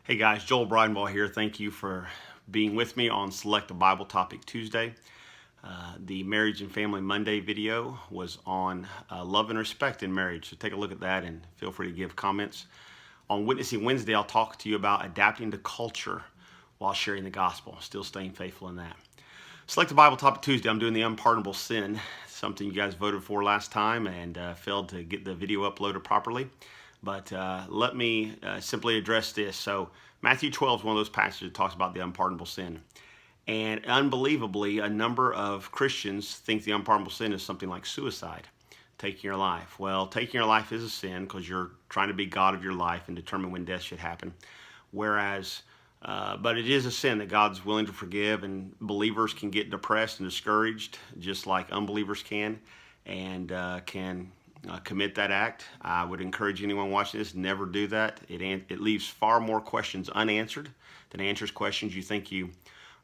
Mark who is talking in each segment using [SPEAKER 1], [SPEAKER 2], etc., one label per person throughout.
[SPEAKER 1] Hey guys, Joel Brideball here. Thank you for being with me on Select a Bible Topic Tuesday. The Marriage and Family Monday video was on love and respect in marriage. So take a look at that and feel free to give comments. On Witnessing Wednesday, I'll talk to you about adapting to culture while sharing the gospel, still staying faithful in that. Select a Bible Topic Tuesday, I'm doing the Unpardonable Sin, something you guys voted for last time and failed to get the video uploaded properly. But let me simply address this. So Matthew 12 is one of those passages that talks about the unpardonable sin. And unbelievably, a number of Christians think the unpardonable sin is something like suicide, taking your life. Well, taking your life is a sin because you're trying to be God of your life and determine when death should happen. Whereas, but it is a sin that God's willing to forgive, and believers can get depressed and discouraged just like unbelievers can, and can commit that act. I would encourage anyone watching this, never do that. It leaves far more questions unanswered than answers questions. You think you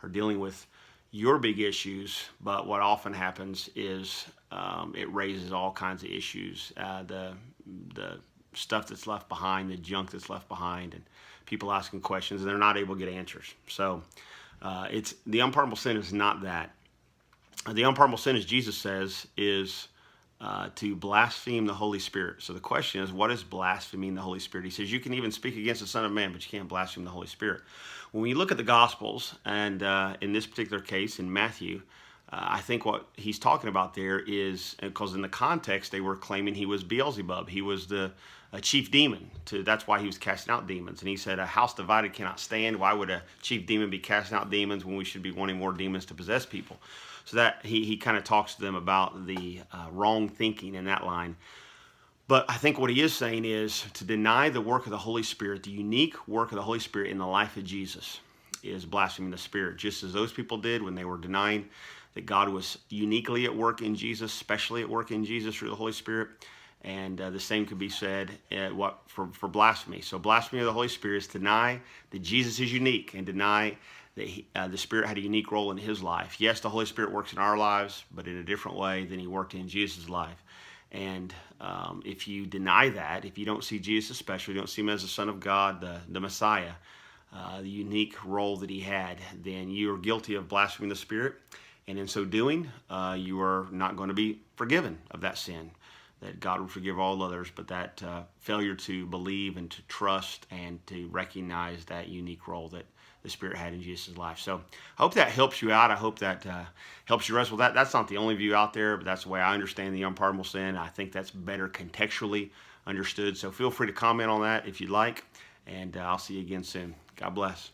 [SPEAKER 1] are dealing with your big issues, but what often happens is it raises all kinds of issues. The stuff that's left behind, the junk that's left behind, and people asking questions and they're not able to get answers. So it's the unpardonable sin is not that. The unpardonable sin, as Jesus says, is to blaspheme the Holy Spirit. So the question is, what is blaspheming the Holy Spirit? He says you can even speak against the Son of Man, but you can't blaspheme the Holy Spirit. When we look at the Gospels, and in this particular case, in Matthew, I think what he's talking about there is, because in the context, they were claiming he was Beelzebub. He was the chief demon. That's why he was casting out demons. And he said, a house divided cannot stand. Why would a chief demon be casting out demons when we should be wanting more demons to possess people? So that he kind of talks to them about the wrong thinking in that line. But I think what he is saying is to deny the work of the Holy Spirit, the unique work of the Holy Spirit in the life of Jesus, is blaspheming the Spirit, just as those people did when they were denying that God was uniquely at work in Jesus, specially at work in Jesus through the Holy Spirit. And the same could be said for blasphemy. So blasphemy of the Holy Spirit is to deny that Jesus is unique and deny that the Spirit had a unique role in his life. Yes, the Holy Spirit works in our lives, but in a different way than he worked in Jesus' life. And if you deny that, if you don't see Jesus as special, you don't see him as the Son of God, the Messiah, the unique role that he had, then you are guilty of blaspheming the Spirit. And in so doing, you are not going to be forgiven of that sin, that God will forgive all others, but that failure to believe and to trust and to recognize that unique role that the Spirit had in Jesus' life. So I hope that helps you out. I hope that helps you wrestle with that. That's not the only view out there, but that's the way I understand the unpardonable sin. I think that's better contextually understood. So feel free to comment on that if you'd like, and I'll see you again soon. God bless.